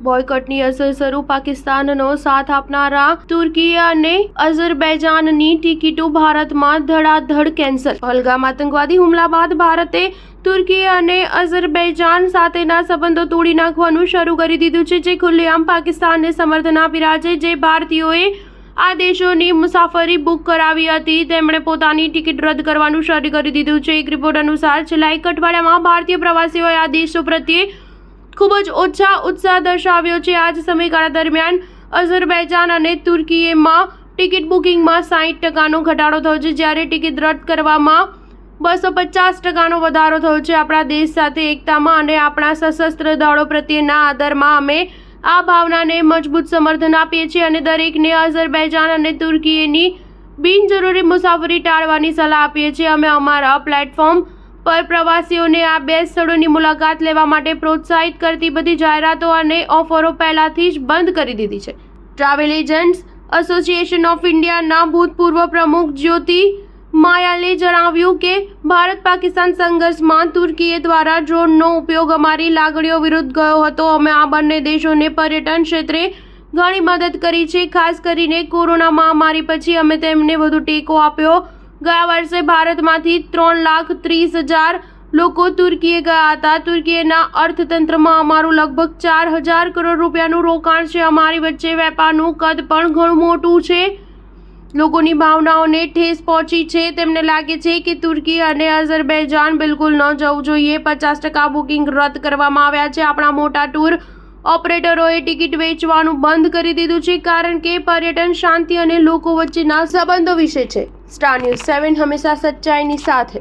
બોયકોટની અસર સ્વરૂપ પાકિસ્તાનનો સાથ આપનારા તુર્કી અને અઝરબૈજાનની ટિકિટો ભારતમાં ધડાધડ કેન્સલ. પહલગામ આતંકવાદી હુમલા બાદ ભારતે તુર્કી અને અઝરબૈજાન સાથેના સંબંધો તોડી નાખવાનું શરૂ કરી દીધું છે, જે ખુલ્લેઆમ પાકિસ્તાનને સમર્થન આપી રહ્યા છે. જે ભારતીયોએ આ દેશોની મુસાફરી બુક કરાવી હતી તેમણે પોતાની ટિકિટ રદ કરવાનું શરૂ કરી દીધું છે. એક રિપોર્ટ અનુસાર છેલ્લા એક અઠવાડિયામાં ભારતીય પ્રવાસીઓએ આ દેશો પ્રત્યે ખૂબ જ ઓછા ઉત્સાહ દર્શાવ્યો છે. આ જ સમયગાળા દરમિયાન અઝરબૈજાન અને તુર્કીમાં ટિકિટ બુકિંગમાં 60% ઘટાડો થયો છે, જ્યારે ટિકિટ રદ કરવામાં 250% વધારો થયો છે. આપણા દેશ સાથે એકતામાં અને આપણા સશસ્ત્ર દળો પ્રત્યેના આદરમાં અમે આ ભાવનાને મજબૂત સમર્થન આપીએ છીએ અને દરેકને અઝરબૈજાન અને તુર્કીની બિનજરૂરી મુસાફરી ટાળવાની સલાહ આપીએ છીએ. અમે અમારા પ્લેટફોર્મ પર પ્રવાસીઓને આ બે સ્થળોની મુલાકાત લેવા માટે પ્રોત્સાહિત કરતી બધી જાહેરાતો અને ઓફરો પહેલાથી જ બંધ કરી દીધી છે. ટ્રાવેલ એજન્ટ્સ એસોસિએશન ઓફ ઇન્ડિયાના ભૂતપૂર્વ પ્રમુખ જ્યોતિ માયાલે જણાવ્યું કે ભારત પાકિસ્તાન સંઘર્ષમાં તુર્કી દ્વારા ડ્રોનનો ઉપયોગ અમારી લાગણીઓ વિરુદ્ધ ગયો હતો. અમે આ બંને દેશોને પર્યટન ક્ષેત્રે ઘણી મદદ કરી છે. ખાસ કરીને કોરોના મહામારી પછી અમે તેમને વધુ ટેકો આપ્યો. ગયા વર્ષે ભારતમાંથી 3,30,000 લોકો તુર્કીએ ગયા હતા. તુર્કીના અર્થતંત્રમાં અમારું લગભગ 4,000 કરોડ રૂપિયાનું રોકાણ છે. અમારી વચ્ચે વેપારનું કદ પણ ઘણું મોટું છે. લોકોની ભાવનાઓને ઠેસ પહોંચી છે. તેમને લાગે છે કે તુર્કી અને અઝરબૈજાન બિલકુલ ન જવું જોઈએ. 50% બુકિંગ રદ કરવામાં આવ્યા છે. આપણા મોટા ટૂર ઓપરેટરોએ ટિકિટ વેચવાનું બંધ કરી દીધું છે કારણ કે પર્યટન શાંતિ અને લોકો વચ્ચેના સંબંધો વિશે છે. સ્ટાર ન્યૂઝ 7 હંમેશા સચ્ચાઈની સાથે.